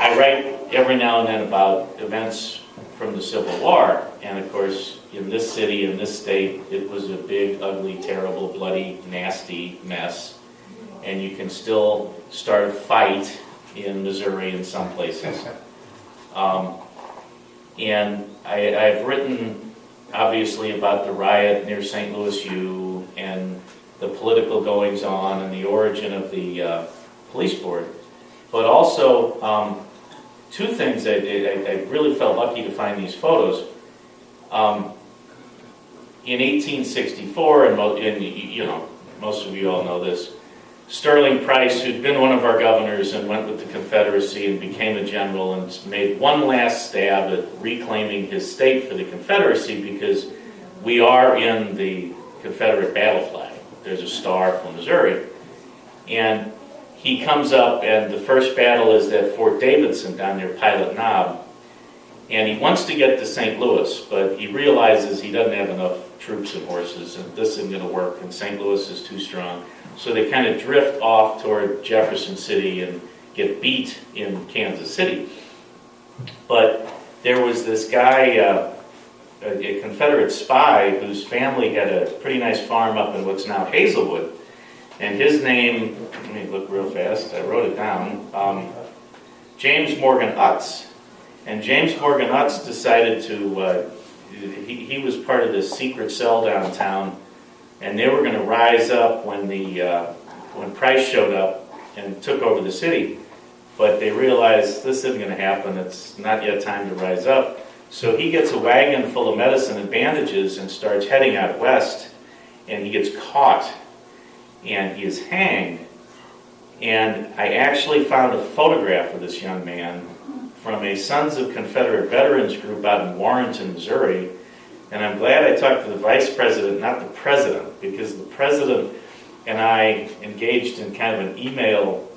I write every now and then about events from the Civil War, and of course, in this city, in this state, it was a big, ugly, terrible, bloody, nasty mess. And you can still start a fight in Missouri in some places. And I've written, obviously, about the riot near St. Louis U and the political goings-on and the origin of the police board. But also, two things I really felt lucky to find these photos. In 1864, and you know, most of you all know this, Sterling Price, who'd been one of our governors and went with the Confederacy and became a general and made one last stab at reclaiming his state for the Confederacy, because we are in the Confederate battle flag. There's a star from Missouri. And he comes up, and the first battle is at Fort Davidson down near Pilot Knob. And he wants to get to St. Louis, but he realizes he doesn't have enough troops and horses, and this isn't going to work, and St. Louis is too strong. So they kind of drift off toward Jefferson City and get beat in Kansas City. But there was this guy, a Confederate spy, whose family had a pretty nice farm up in what's now Hazelwood. And his name, let me look real fast, I wrote it down, James Morgan Utz. And James Morgan Utz decided to, he was part of this secret cell downtown, and they were going to rise up when Price showed up and took over the city. But they realized this isn't going to happen, it's not yet time to rise up. So he gets a wagon full of medicine and bandages and starts heading out west, and he gets caught, and he is hanged. And I actually found a photograph of this young man from a Sons of Confederate Veterans group out in Warrenton, Missouri. And I'm glad I talked to the vice president, not the president, because the president and I engaged in kind of an email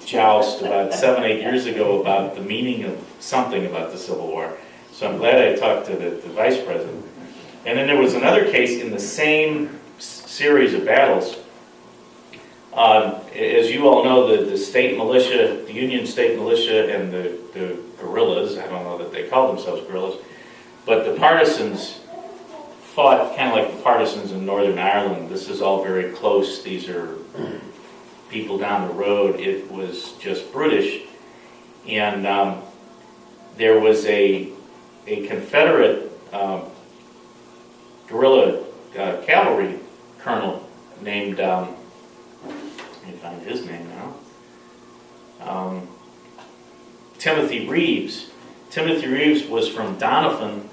joust about 7, 8 years ago about the meaning of something about the Civil War. So I'm glad I talked to the vice president. And then there was another case in the same series of battles. As you all know, the state militia, the Union state militia, and the guerrillas, I don't know that they call themselves guerrillas, but the partisans fought kind of like the partisans in Northern Ireland. This is all very close. These are people down the road. It was just brutish. And there was a Confederate guerrilla cavalry colonel named, let me find his name now, Timothy Reeves. Timothy Reeves was from Doniphan,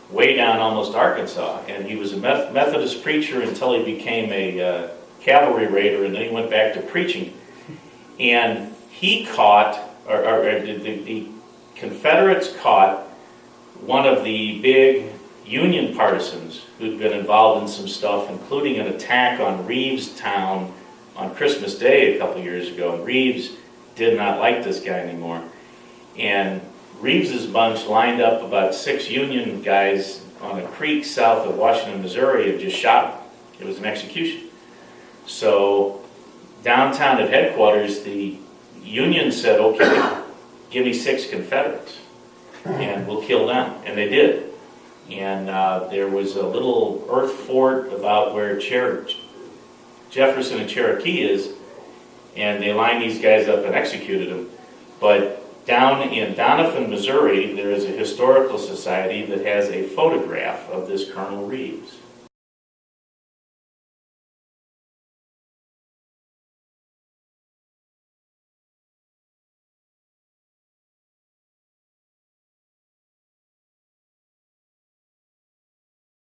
way down almost Arkansas, and he was a Methodist preacher until he became a cavalry raider, and then he went back to preaching. And he caught, or the Confederates caught one of the big Union partisans who'd been involved in some stuff, including an attack on Reeves Town on Christmas Day a couple years ago. And Reeves did not like this guy anymore. And Reeves's bunch lined up about 6 Union guys on a creek south of Washington, Missouri, and just shot him. It was an execution. So downtown at headquarters, the Union said, okay, give me 6 Confederates, and we'll kill them. And they did. And there was a little earth fort about where Jefferson and Cherokee is, and they lined these guys up and executed them. But down in Doniphan, Missouri, there is a historical society that has a photograph of this Colonel Reeves.